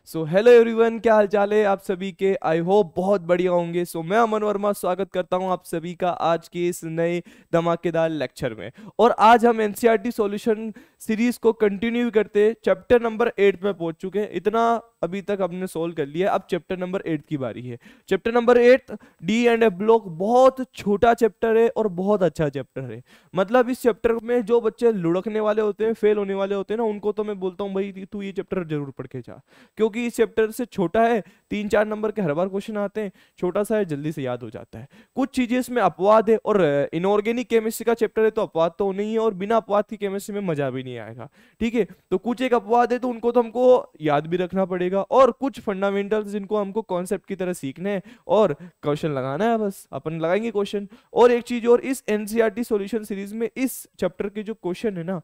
So hello everyone, क्या हाल चाल है आप सभी के। आई होप बहुत बढ़िया होंगे। मैं अमन वर्मा स्वागत करता हूं आप सभी का आज के इस नए धमाकेदार लेक्चर में। और आज हम एनसीईआरटी सॉल्यूशन सीरीज को कंटिन्यू करते चैप्टर नंबर 8 में पहुंच चुके हैं। इतना अभी तक हमने सोल्व कर लिया, अब चैप्टर नंबर 8 की बारी है। Chapter number 8 D and F block बहुत छोटा चैप्टर है और बहुत अच्छा चैप्टर है। मतलब इस चैप्टर में जो बच्चे लुढ़कने वाले होते हैं, फेल होने वाले होते हैं ना, उनको तो मैं बोलता हूँ भाई तू ये चैप्टर जरूर पढ़ के जा, क्योंकि इस चैप्टर से छोटा है। 3-4 नंबर के हर बार क्वेश्चन आते हैं, छोटा सा है, जल्दी से याद हो जाता है। कुछ चीजें इसमें अपवाद है, और इनऑर्गेनिक केमिस्ट्री का चैप्टर है तो अपवाद तो नहीं है, और बिना अपवाद की केमिस्ट्री में मजा भी नहीं आएगा। ठीक है, तो कुछ एक अपवाद है तो उनको तो हमको याद भी रखना पड़ेगा, और कुछ फंडामेंटल्स जिनको हमको कॉन्सेप्ट की तरह सीखने हैं और क्वेश्चन लगाना है, बस अपन लगाएंगे क्वेश्चन। और एक चीज और, इस एनसीईआरटी सॉल्यूशन सीरीज में इस चैप्टर के जो क्वेश्चन है ना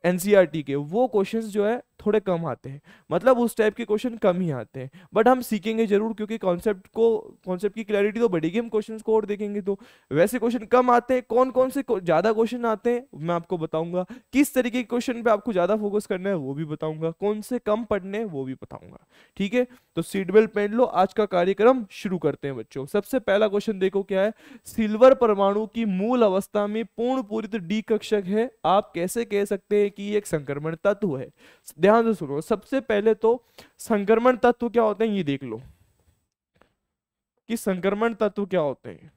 एनसीईआरटी के, वो क्वेश्चंस जो है थोड़े कम आते हैं। मतलब उस टाइप के क्वेश्चन कम ही आते हैं, बट हम सीखेंगे जरूर, क्योंकि कॉन्सेप्ट की क्लैरिटी तो बढ़ेगी, हम क्वेश्चंस को और देखेंगे तो। वैसे क्वेश्चन कम आते हैं, कौन कौन से ज्यादा क्वेश्चन आते हैं मैं आपको बताऊंगा। किस तरीके के क्वेश्चन पे आपको ज्यादा फोकस करना है वो भी बताऊंगा, कौन से कम पढ़ने हैं वो भी बताऊंगा। ठीक है, तो सीट बेल्ट पहन लो, आज का कार्यक्रम शुरू करते हैं बच्चों। सबसे पहला क्वेश्चन देखो क्या है। सिल्वर परमाणु की मूल अवस्था में पूर्ण पूरित डी कक्षक है, आप कैसे कह सकते हैं कि ये एक संक्रमण तत्व है। ध्यान से सुनो, सबसे पहले तो संक्रमण तत्व क्या होते हैं ये देख लो, कि संक्रमण तत्व क्या होते हैं।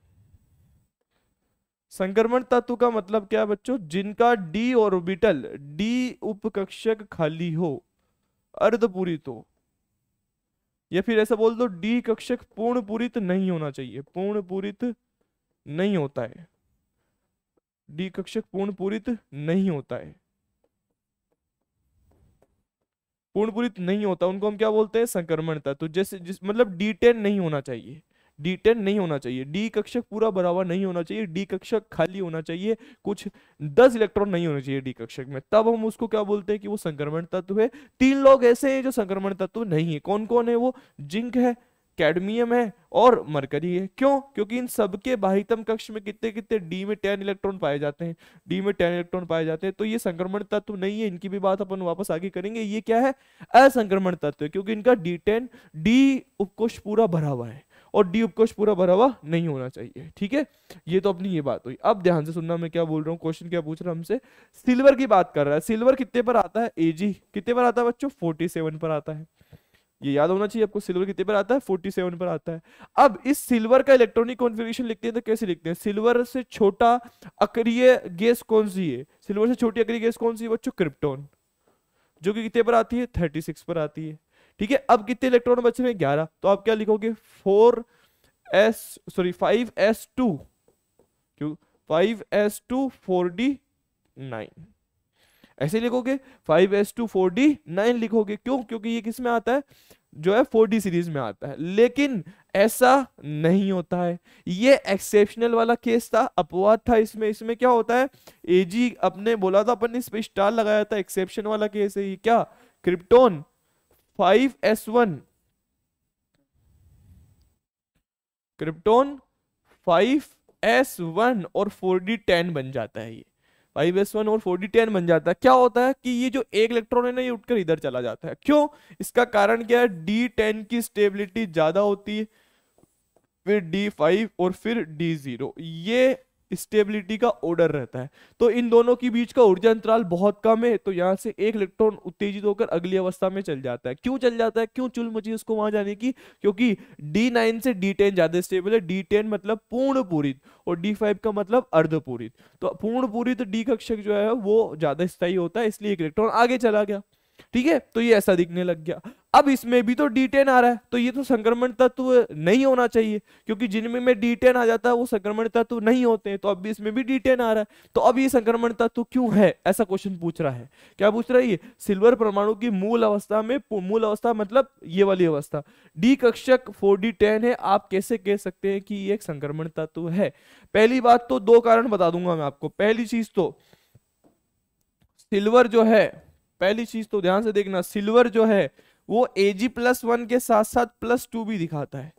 संक्रमण तत्व का मतलब क्या है बच्चों, जिनका डी ऑर्बिटल, डी उपकक्षक खाली हो, अर्धपूरित हो, या फिर ऐसा बोल दो डी कक्षक पूर्ण पूरित नहीं होना चाहिए, पूर्ण पूरित नहीं होता है, डी कक्षक पूर्ण पूरित नहीं होता है, पूर्ण पूरित नहीं होता, उनको हम क्या बोलते हैं, संक्रमण तत्व। जैसे मतलब D10 नहीं होना चाहिए, D10 नहीं होना चाहिए, डी कक्षक पूरा भरा हुआ नहीं होना चाहिए, डी कक्षक खाली होना चाहिए, कुछ 10 इलेक्ट्रॉन नहीं होने चाहिए डी कक्षक में, तब हम उसको क्या बोलते हैं कि वो संक्रमण तत्व है। 3 लोग ऐसे हैं जो संक्रमण तत्व नहीं है, कौन कौन है वो, जिंक है, कैडमियम है और मरकरी है। क्यों? क्योंकि इन सबके बाह्यतम कक्ष में कितने कितने डी में 10 इलेक्ट्रॉन पाए जाते हैं, डी में 10 इलेक्ट्रॉन पाए जाते हैं, तो ये संक्रमण तत्व नहीं है। इनकी भी बात अपन वापस आगे करेंगे। ये क्या है, असंक्रमण तत्व है, क्योंकि इनका D10 डी उपकोष पूरा भरा हुआ है, और डी उपकोष पूरा भरा हुआ नहीं होना चाहिए। ठीक है, ये तो अपनी ये बात हुई। अब ध्यान से सुनना मैं क्या बोल रहा हूँ, क्वेश्चन क्या पूछ रहा है हमसे। सिल्वर की बात कर रहा है। सिल्वर कितने पर आता है, एजी कितने पर आता है बच्चों, 47 पर आता है। ये याद होना चाहिए आपको, सिल्वर कितने पर आता है, 47 पर आता है। अब इस सिल्वर का इलेक्ट्रॉनिक कॉन्फ़िगरेशन लिखते हैं तो कैसे लिखते हैं, सिल्वर से छोटा अक्रिय गैस कौन सी है, सिल्वर से छोटी अक्रिय गैस कौन सी है बच्चों, क्रिप्टॉन, जो कि कितने पर आती है, 36 पर आती है। ठीक है, अब कितने इलेक्ट्रॉन बचे हैं, 11, तो आप क्या लिखोगे, 5s2, क्यों 5s2 4d9, ऐसे लिखोगे, 5s2 4d9 लिखोगे। क्यों? क्योंकि ये किस में आता है, जो है 4D सीरीज में आता है। लेकिन ऐसा नहीं होता है, ये एक्सेप्शनल वाला केस था, अपवाद था इसमें। इसमें क्या होता है, एजी अपने बोला था, अपन ने इस पे स्टार लगाया था, एक्सेप्शन वाला केस है ये। क्या, क्रिप्टॉन 5s1, क्रिप्टॉन 5s1 और 4d10 बन जाता है ये, 5s1 और 4d10 बन जाता है। क्या होता है कि ये जो एक इलेक्ट्रॉन है ना, ये उठकर इधर चला जाता है। क्यों? इसका कारण क्या है, D10 की स्टेबिलिटी ज्यादा होती है, फिर D5 और फिर D0, ये स्टेबिलिटी का ऑर्डर रहता है। तो इन दोनों के बीच का ऊर्जा अंतराल बहुत कम है, तो यहां से एक इलेक्ट्रॉन उत्तेजित होकर अगली अवस्था में चल जाता है। क्यों चल जाता है, क्यों चुल मची उसको वहां जाने की, क्योंकि D9 से D10 ज्यादा स्टेबल है। D10 मतलब पूर्ण पूरित, और D5 का मतलब अर्धपूरित। तो पूर्ण पूरित डी कक्षक जो है वो ज्यादा स्थायी होता है, इसलिए एक इलेक्ट्रॉन आगे चला गया। ठीक है, तो ये ऐसा दिखने लग गया। अब इसमें भी तो D10 आ रहा है, तो ये तो संक्रमण तत्व नहीं होना चाहिए, क्योंकि जिनमें में D10 आ जाता है वो संक्रमण तत्व नहीं होते हैं। तो अब भी इसमें भी D10 आ रहा है, तो अब ये संक्रमण तत्व क्यों है, ऐसा क्वेश्चन पूछ रहा है। क्या पूछ रहा है ये, सिल्वर परमाणु की मूल अवस्था में, मूल अवस्था मतलब ये वाली अवस्था, डी कक्षक 4d10 है, आप कैसे कह सकते हैं कि ये एक संक्रमण तत्व है। पहली बात तो, 2 कारण बता दूंगा मैं आपको। पहली चीज तो सिल्वर जो है, पहली चीज तो ध्यान से देखना, सिल्वर जो है वो Ag+1 के साथ साथ +2 भी दिखाता है।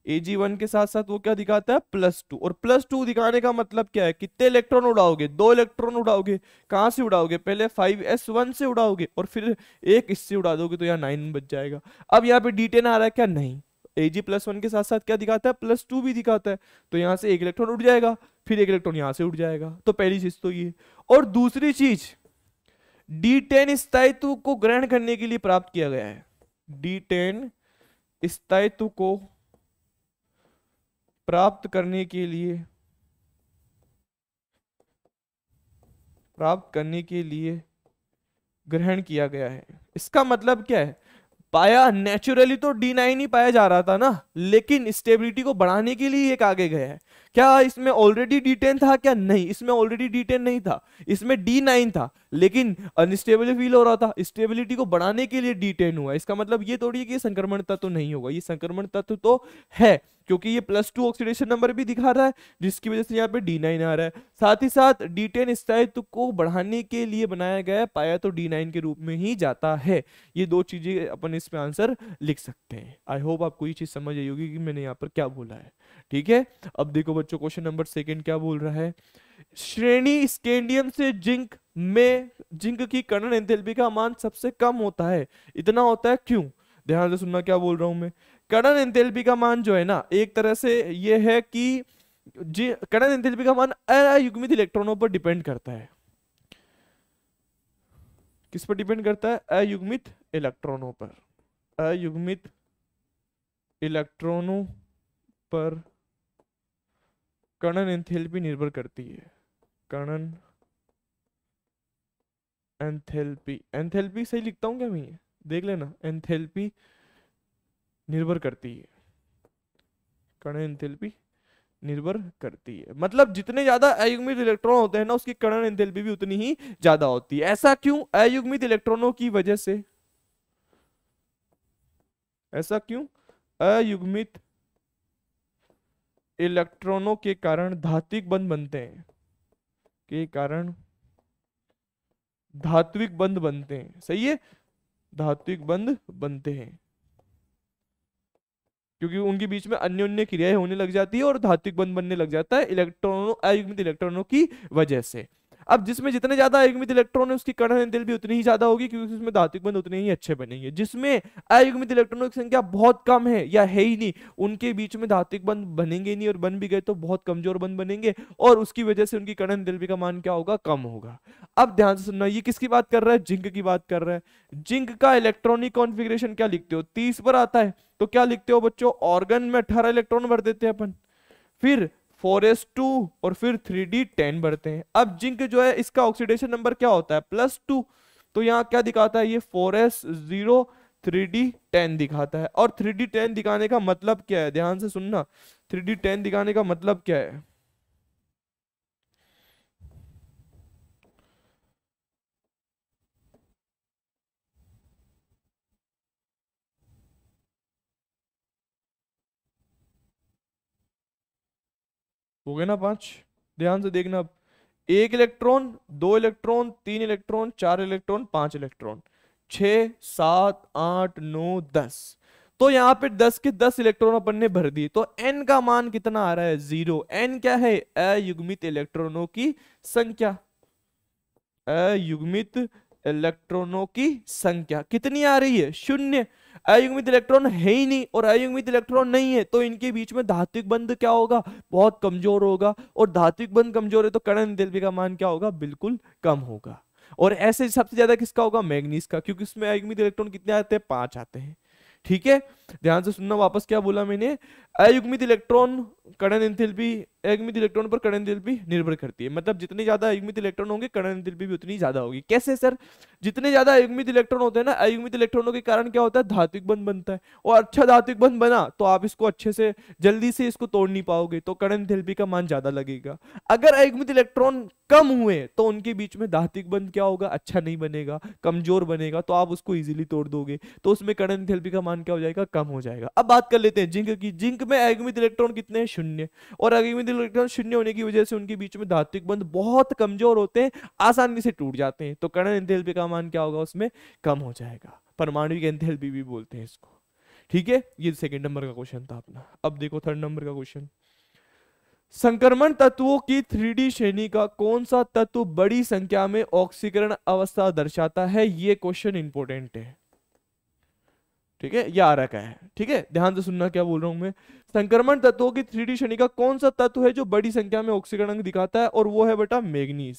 Ag1 के साथ साथ वो क्या दिखाता है, +2। और +2 दिखाने का मतलब क्या है, कितने इलेक्ट्रॉन उड़ाओगे, 2 इलेक्ट्रॉन उड़ाओगे। कहां से उड़ाओगे, पहले 5s1 से उड़ाओगे और फिर एक इससे उड़ा दोगे, तो यहाँ 9 बच जाएगा। अब यहाँ पे D10 आ रहा है क्या, नहीं। Ag+1 के साथ साथ क्या दिखाता है, +2 भी दिखाता है, तो यहाँ से एक इलेक्ट्रॉन उड़ जाएगा, फिर एक इलेक्ट्रॉन यहाँ से उड़ जाएगा। तो पहली चीज तो ये। और दूसरी चीज, D10 स्थायित्व को ग्रहण करने के लिए प्राप्त किया गया है। D10 स्थायित्व को प्राप्त करने के लिए ग्रहण किया गया है। इसका मतलब क्या है, पाया नेचुरली तो D9 ही पाया जा रहा था ना, लेकिन स्टेबिलिटी को बढ़ाने के लिए एक आगे गया है। क्या इसमें ऑलरेडी D10 था क्या, नहीं, इसमें ऑलरेडी D10 नहीं था, इसमें D9 था, लेकिन अनस्टेबल फील हो रहा था, स्टेबिलिटी को बढ़ाने के लिए D10 हुआ। इसका मतलब ये थोड़ी है कि ये संक्रमण तत्व नहीं होगा, ये संक्रमण तत्व तो है, क्योंकि ये +2 ऑक्सीडेशन नंबर भी दिखा रहा है, जिसकी वजह से यहाँ पे D9 आ रहा है। साथ ही साथ D10 स्थायित्व को बढ़ाने के लिए बनाया गया है, पाया तो D9 के रूप में ही जाता है। ये दो चीजें अपन इसमें आंसर लिख सकते हैं। आई होप आपको ये चीज समझ आई होगी कि मैंने यहाँ पर क्या बोला है। ठीक है, अब देखो बच्चों, क्वेश्चन नंबर 2 क्या बोल रहा है। श्रेणी स्कैंडियम से जिंक में जिंक की कर्णन एंथैल्पी का मान सबसे कम होता है, इतना होता है क्यों। ध्यान से सुनना क्या बोल रहा हूं मैं। कर्णन एंथैल्पी का मान जो है ना, एक तरह से ये है कि कर्णन एंथैल्पी का मान अयुग्मित इलेक्ट्रॉनों पर डिपेंड करता है। किस पर डिपेंड करता है, अयुग्मित इलेक्ट्रॉनों पर। अयुग्मित इलेक्ट्रॉनों पर कर्णन एंथैल्पी निर्भर करती है। कर्णन एंथैल्पी, एंथैल्पी सही लिखता हूं क्या मैं, ये देख लेना, एंथैल्पी निर्भर करती है, कर्णन एंथैल्पी निर्भर करती है। मतलब जितने ज्यादा अयुग्मित इलेक्ट्रॉन होते हैं ना, उसकी कर्णन एंथैल्पी भी उतनी ही ज्यादा होती है। ऐसा क्यों, अयुग्मित इलेक्ट्रॉनों की वजह से। ऐसा क्यों, अयुग्मित इलेक्ट्रॉनों के कारण धात्विक बंध बनते हैं, के कारण धात्विक बंध बनते हैं। सही है, धात्विक बंध बनते हैं, क्योंकि उनके बीच में अन्योन्य क्रियाएं होने लग जाती है और धात्विक बंध बनने लग जाता है इलेक्ट्रॉनों, अयुग्मित इलेक्ट्रॉनों की वजह से। अब जिसमें जितने ज्यादा अयुग्मित इलेक्ट्रॉन है, उसकी कर्णन एंथैल्पी उतनी ही ज्यादा होगी, क्योंकि उसमें धात्विक बंध उतने ही अच्छे बनेंगे। जिसमें अयुग्मित इलेक्ट्रॉनों की संख्या बहुत कम है या है ही नहीं, उनके बीच में धात्विक बंध बनेंगे नहीं, और बन भी गए तो बहुत कमजोर बंध बनेंगे, और उसकी वजह से उनकी कर्णन एंथैल्पी का मान क्या होगा, कम होगा। अब ध्यान से सुनना, ये किसकी बात कर रहा है, जिंक की बात कर रहा है। जिंक का इलेक्ट्रॉनिक कॉन्फ़िगरेशन क्या लिखते हो, 30 पर आता है, तो क्या लिखते हो बच्चों, ऑर्गन में 18 इलेक्ट्रॉन भर देते हैं अपन, फिर 4s2 और फिर 3d10 भरते हैं। अब जिंक जो है, इसका ऑक्सीडेशन नंबर क्या होता है, +2, तो यहाँ क्या दिखाता है, ये 4s0 3d10 दिखाता है। और 3d10 दिखाने का मतलब क्या है, ध्यान से सुनना, 3d10 दिखाने का मतलब क्या है। हो गए ना 5, ध्यान से देखना। अब 1 electron, 2 electron, 3 electron, 4 electron, 5 electron, 6 7 8 9 10। तो यहाँ पे 10 के 10 इलेक्ट्रॉन अपन ने भर दिए, तो n का मान कितना आ रहा है, 0। n क्या है, अयुग्मित इलेक्ट्रॉनों की संख्या। अयुग्मित इलेक्ट्रॉनों की संख्या कितनी आ रही है, 0। अयुग्मित इलेक्ट्रॉन है ही नहीं, और अयुग्मित इलेक्ट्रॉन नहीं है, तो इनके बीच में धात्विक बंध क्या होगा, बहुत कमजोर होगा, और धात्विक बंध कमजोर है तो कर्णन एंथैल्पी का मान क्या होगा, बिल्कुल कम होगा। और ऐसे सबसे ज्यादा किसका होगा, मैग्नीज का, क्योंकि इसमें अयुग्मित इलेक्ट्रॉन कितने आते हैं, 5 आते हैं। ठीक है, ध्यान से सुनना, वापस क्या बोला मैंने, अयुग्मित इलेक्ट्रॉन कर्णन एंथैल्पी, अयुग्मित इलेक्ट्रॉन पर कर्णन एंथैल्पी निर्भर करती है। मतलब जितने ज्यादा अयुग्मित इलेक्ट्रॉन होंगे, कर्णन एंथैल्पी भी उतनी ज्यादा होगी। कैसे सर, जितने ज्यादा अयुग्मित इलेक्ट्रॉन होते हैं ना, अयुग्मित इलेक्ट्रॉनों के कारण क्या होता है, धात्विक बंध बनता है, और अच्छा धात्विक बंध बना तो आप इसको अच्छे से जल्दी से इसको तोड़ नहीं पाओगे, तो कर्णन एंथैल्पी का मान ज्यादा लगेगा। अगर अयुग्मित इलेक्ट्रॉन कम हुए तो उनके बीच में धात्विक बंध क्या होगा, अच्छा नहीं बनेगा, कमजोर बनेगा, तो आप उसको इजीली तोड़ दोगे, तो उसमें कर्णन एंथैल्पी का मान क्या हो जाएगा, कम हो जाएगा। अब बात कर लेते हैं जिंक की। जिंक में अयुग्मित इलेक्ट्रॉन कितने हैं, 0, और अयुग्मित इलेक्ट्रॉन 0 होने की वजह से उनके बीच में धात्विक बंध बहुत कमजोर होते हैं, आसानी से टूट जाते हैं, तो कर्णन एंथैल्पी का मान क्या होगा, उसमें कम हो जाएगा। परमाणु एंथैल्पी भी बोलते हैं इसको। ठीक है, ये सेकंड नंबर का क्वेश्चन था अपना। अब देखो थर्ड नंबर का क्वेश्चन, संक्रमण तत्वों की 3D श्रेणी का कौन सा तत्व बड़ी संख्या में ऑक्सीकरण अवस्था दर्शाता है? ये क्वेश्चन इंपॉर्टेंट है, ठीक है, ये आ रखा है, ठीक है, ध्यान से सुनना क्या बोल रहा हूं मैं। संक्रमण तत्वों की 3D श्रेणी का कौन सा तत्व है जो बड़ी संख्या में ऑक्सीकरण दिखाता है? और वो है बेटा मैग्नीज।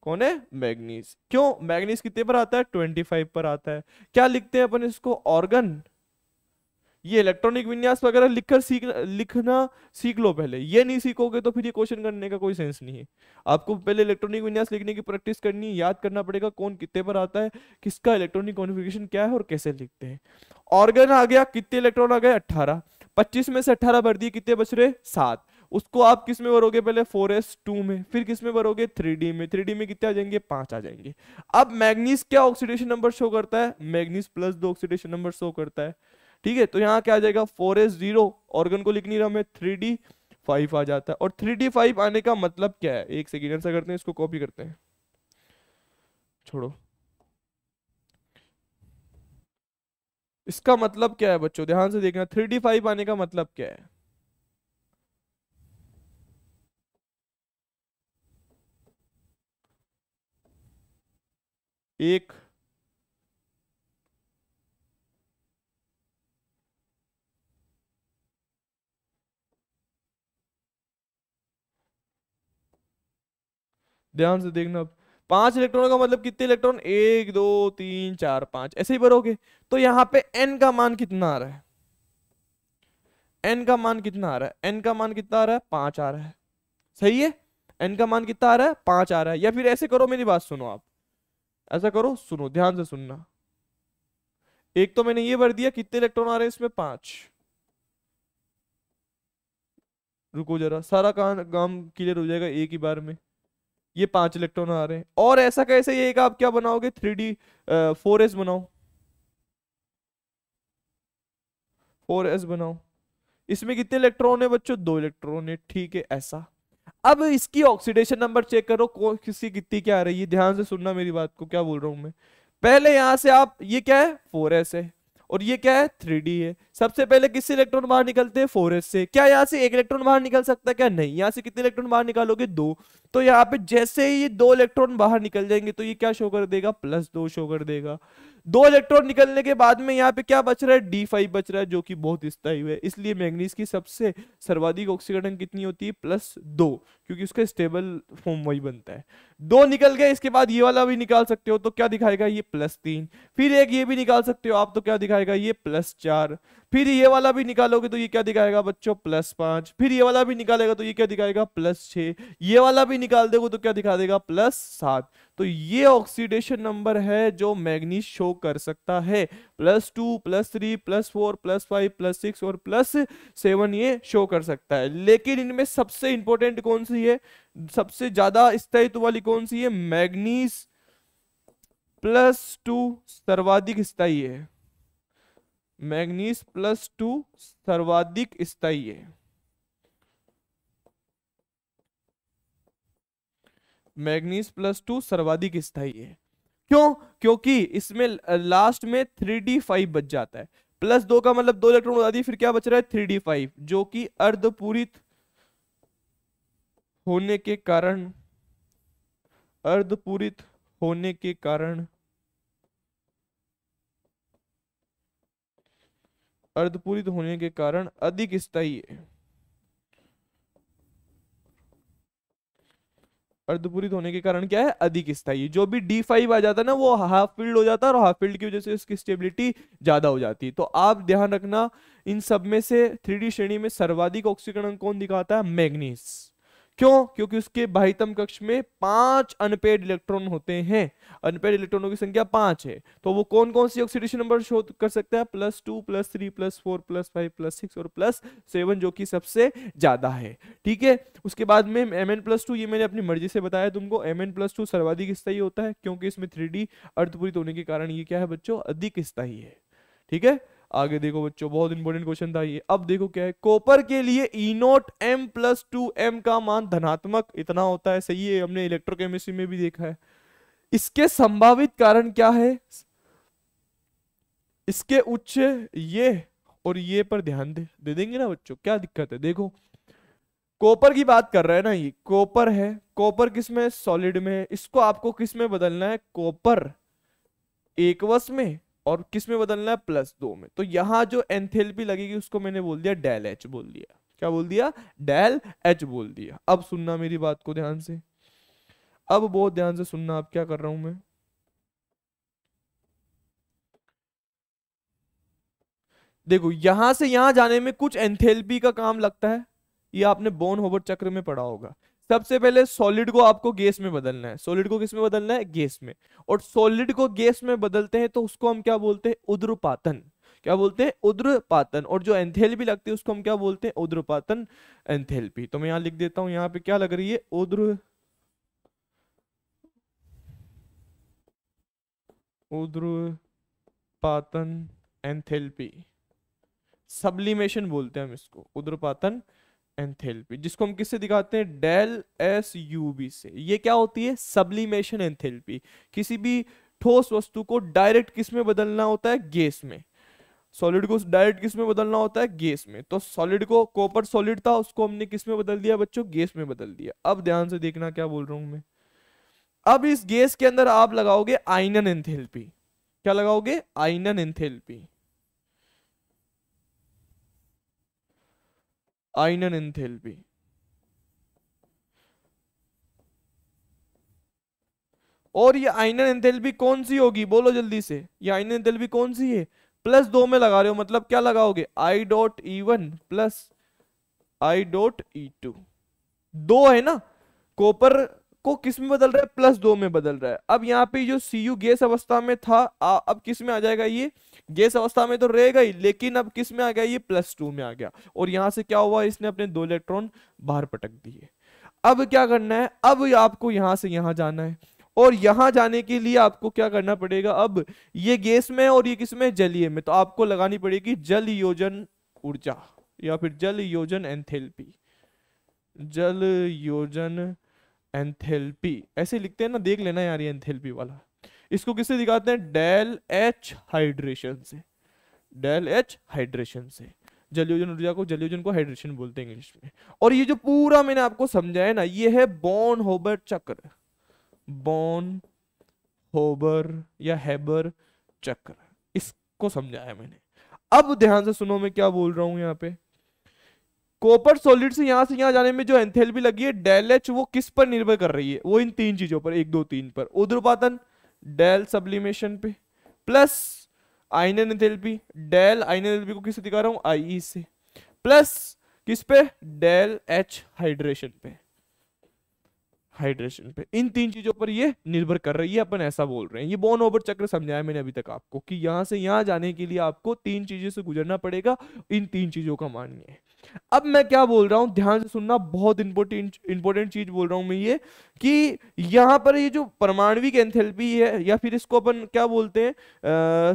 कौन है? मैग्नीज। क्यों? मैग्नीज कितने पर आता है? 25 पर आता है। क्या लिखते हैं अपन इसको? ऑर्गन। ये इलेक्ट्रॉनिक विन्यास वगैरह लिखना सीख लो पहले, ये नहीं सीखोगे तो फिर ये क्वेश्चन करने का कोई सेंस नहीं है। आपको पहले इलेक्ट्रॉनिक विन्यास लिखने की प्रैक्टिस करनी है, याद करना पड़ेगा कौन कितने पर आता है, किसका इलेक्ट्रॉनिक कॉन्फ़िगरेशन क्या है और कैसे लिखते हैं। ऑर्गन आ गया, कितने इलेक्ट्रॉन आ गए? 18। 25 में से 18 भर दिए, कितने बच रहे? 7। उसको आप किस में भरोगे? पहले 4s2 में, फिर किस में भरोगे? 3D में। 3D में कितने आ जाएंगे? 5 आ जाएंगे। अब मैग्नीज क्या ऑक्सीडेशन नंबर शो करता है? मैग्नीज +2 ऑक्सीडेशन नंबर शो करता है, ठीक है। तो यहाँ क्या आ जाएगा? 4s0, ऑर्गन को लिख नहीं रहा मैं, 3d5 आ जाता है। और 3d5 आने का मतलब क्या है? एक सेकेंड, ऐसा करते हैं, इसको कॉपी करते हैं, छोड़ो। इसका मतलब क्या है बच्चों? ध्यान से देखना, 3d5 आने का मतलब क्या है? एक ध्यान से देखना, 5 इलेक्ट्रॉनों का मतलब कितने इलेक्ट्रॉन? 1 2 3 4 5, ऐसे ही भरोगे। तो यहाँ पे n का मान कितना आ रहा है? n का मान कितना आ रहा है? n का मान कितना आ रहा है? 5 आ रहा है, सही है। n का मान कितना आ रहा है? 5 आ रहा है। या फिर ऐसे करो, मेरी बात सुनो आप, ऐसा करो, सुनो, ध्यान से सुनना। एक तो मैंने ये भर दिया, कितने इलेक्ट्रॉन आ रहे हैं इसमें? 5। रुको जरा, सारा काम क्लियर हो जाएगा एक ही बार में। ये 5 इलेक्ट्रॉन आ रहे हैं, और ऐसा कैसे? ये एक आप क्या बनाओगे? 3D 4s बनाओ, 4s बनाओ। इसमें कितने इलेक्ट्रॉन है बच्चों? 2 इलेक्ट्रॉन है, ठीक है, ऐसा। अब इसकी ऑक्सीडेशन नंबर चेक करो, किसकी कितनी क्या आ रही है। ध्यान से सुनना मेरी बात को, क्या बोल रहा हूं मैं। पहले यहां से आप, ये क्या है? 4s है, और ये क्या है? 3D है। सबसे पहले किससे इलेक्ट्रॉन बाहर निकलते हैं? 4s से। क्या यहाँ से एक इलेक्ट्रॉन बाहर निकल सकता है? क्या नहीं। यहाँ से कितने इलेक्ट्रॉन बाहर निकालोगे? 2। तो यहाँ पे जैसे ही ये 2 इलेक्ट्रॉन बाहर निकल जाएंगे तो ये क्या शो कर देगा? +2 शो कर देगा। 2 इलेक्ट्रॉन निकलने के बाद में यहाँ पे क्या बच रहा है? D5 बच रहा है, जो कि बहुत स्थायी है। इसलिए मैग्नीज की सबसे सर्वाधिक ऑक्सीकरण कितनी होती है? +2, क्योंकि उसका स्टेबल फॉर्म वही बनता है। 2 निकल गए, इसके बाद ये वाला भी निकाल सकते हो, तो क्या दिखाएगा? ये +3। फिर एक ये भी निकाल सकते हो आप, तो क्या दिखाएगा? ये +4। फिर ये वाला भी निकालोगे तो ये क्या दिखाएगा बच्चों? +5। फिर ये वाला भी निकालेगा तो ये क्या दिखाएगा? +6। ये वाला भी निकाल देगा तो क्या दिखा देगा? +7। तो ये ऑक्सीडेशन नंबर है जो मैग्नीज शो कर सकता है। +2 +3 +4 +5 +6 और +7 ये शो कर सकता है। लेकिन इनमें सबसे इंपॉर्टेंट कौन सी है? सबसे ज्यादा स्थायित्व वाली कौन सी है? मैग्नीज +2 सर्वाधिक स्थायी है। मैग्नीज +2 सर्वाधिक स्थायी है। मैग्नीज +2 सर्वाधिक स्थायी है। क्यों? क्योंकि इसमें लास्ट में 3d5 बच जाता है। +2 का मतलब 2 इलेक्ट्रॉन उड़ा दिए, फिर क्या बच रहा है? 3d5, जो कि अर्धपूरित होने के कारण, अर्धपूरित होने के कारण, अर्धपूरित होने के कारण अधिक स्थायी है। अर्धपूरित होने के कारण क्या है? अधिक स्थायी। जो भी D5 आ जाता है ना, वो हाफ फील्ड हो जाता है, और हाफ फील्ड की वजह से उसकी स्टेबिलिटी ज्यादा हो जाती है। तो आप ध्यान रखना, इन सब में से 3D श्रेणी में सर्वाधिक ऑक्सीकरण कौन दिखाता है? मैग्नीज। क्यों? क्योंकि उसके बाह्यतम कक्ष में 5 अनपेड इलेक्ट्रॉन होते हैं। अनपेड इलेक्ट्रॉनों की संख्या 5 है। तो वो कौन कौन सी ऑक्सीडेशन नंबर शो कर सकता है? +2 +3 +4 +5 +6 और +7, जो कि सबसे ज्यादा है, ठीक है। उसके बाद में Mn+2, ये मैंने अपनी मर्जी से बताया तुमको। Mn+2 सर्वाधिक स्थायी होता है, क्योंकि इसमें 3D अर्धपूरित होने के कारण ये क्या है बच्चों? अधिक स्थायी है, ठीक है। आगे देखो बच्चों, बहुत इंपॉर्टेंट क्वेश्चन था ये। अब देखो क्या है, कॉपर के लिए E0 M+2m का मान धनात्मक इतना होता है, सही है, हमने इलेक्ट्रोकेमिस्ट्री में भी देखा है। इसके संभावित कारण क्या है? इसके उच्च ये और ये पर ध्यान दे देंगे ना बच्चों, क्या दिक्कत है। देखो कॉपर की बात कर रहे हैं ना, ये कॉपर है, कॉपर किस में, सॉलिड में। इसको आपको किस में बदलना है, कॉपर एकवश में, और किस में बदलना है, +2 में। तो यहां जो एंथैल्पी लगेगी उसको मैंने बोल दिया डेल एच बोल दिया। क्या बोल दिया, डेल एच बोल दिया। अब सुनना मेरी बात को ध्यान से, अब बहुत ध्यान से सुनना, अब क्या कर रहा हूं मैं। देखो यहां से यहां जाने में कुछ एंथैल्पी का काम लगता है, ये आपने बोन होबर चक्र में पढ़ा होगा। सबसे पहले सॉलिड को आपको गैस में बदलना है, सॉलिड को किस में बदलना है, गैस में। और सॉलिड को गैस में बदलते हैं तो उसको हम क्या बोलते हैं, उद्रपातन। क्या बोलते हैं, उद्रपातन। और जो एंथैल्पी लगती है उसको हम क्या बोलते हैं, उद्रपातन एंथैल्पी। तो मैं यहां लिख देता हूं, यहां पे क्या लग रही है, उद्रपातन एंथैल्पी, सब्लिमेशन बोलते हैं हम इसको, उद्रपातन एंथैल्पी, जिसको हम किससे दिखाते हैं, डेल एस यू बी से। ये क्या होती है, सब्लिमेशन एंथैल्पी। किसी भी ठोस वस्तु को डायरेक्ट किस में बदलना होता है, गैस में। सॉलिड को डायरेक्ट किस में बदलना होता है, गैस में। तो सॉलिड को, कॉपर सॉलिड था, उसको हमने किस में बदल दिया बच्चों, गैस में बदल दिया। अब ध्यान से देखना क्या बोल रहा हूं मैं। अब इस गैस के अंदर आप लगाओगे आयनन एंथैल्पी। क्या लगाओगे, आयनन एंथैल्पी, आयनन एंथैल्पी। और ये आयनन एंथैल्पी कौन सी होगी, बोलो जल्दी से, ये आयनन एंथैल्पी कौन सी है, +2 में लगा रहे हो, मतलब क्या लगाओगे, I.E1 प्लस I.E2। दो है ना, कॉपर को किस में बदल रहा है, +2 में बदल रहा है। अब यहाँ पे जो Cu गैस अवस्था में था, अब किस में आ जाएगा, ये गैस अवस्था में तो रहेगा ही, लेकिन अब किस में आ गया, ये +2 में आ गया। और यहां से क्या हुआ, इसने अपने 2 इलेक्ट्रॉन बाहर पटक दिए। अब क्या करना है, अब आपको यहां से यहां जाना है, और यहां जाने के लिए आपको क्या करना पड़ेगा, अब ये गैस में और ये किस में, जलीय में। तो आपको लगानी पड़ेगी जल योजन ऊर्जा, या फिर जल योजन एंथैल्पी, जल योजन एंथैल्पी ऐसे लिखते हैं ना, देख लेना यार ये एंथैल्पी वाला। इसको किससे दिखाते हैं, डेल एच हाइड्रेशन से, डेल एच हाइड्रेशन से। जलयोजन ऊर्जा को, जलयोजन को हाइड्रेशन बोलते हैं इंग्लिश में। और ये जो पूरा मैंने आपको समझाया ना, ये है बॉन होबर चक्र, बॉन होबर या हेबर चक्र, इसको समझाया मैंने। अब ध्यान से सुनो मैं क्या बोल रहा हूं यहाँ पे। कॉपर सॉलिड से यहां जाने में जो एंथैल्पी लगी है डेल एच, वो किस पर निर्भर कर रही है, वो इन 3 चीजों पर, 1 2 3 पर। उद्रपातन डेल सब्लिमेशन पे, प्लस आयनन एंथैल्पी, डेल आयनन एंथैल्पी को किससे दिखा रहा हूं, आई से, प्लस किस पे, डेल एच हाइड्रेशन पे, हाइड्रेशन पे। इन 3 चीजों पर ये निर्भर कर रही है, अपन ऐसा बोल रहे हैं। ये बॉन ओवर चक्र समझाया मैंने अभी तक आपको, कि यहां से यहां जाने के लिए आपको 3 चीजों से गुजरना पड़ेगा, इन 3 चीजों का मानिए है। अब मैं क्या बोल रहा हूं, ध्यान से सुनना, बहुत इंपॉर्टेंट चीज बोल रहा हूं मैं, ये कि यहां पर ये जो परमाणविक एंथैल्पी है, या फिर इसको अपन क्या बोलते हैं,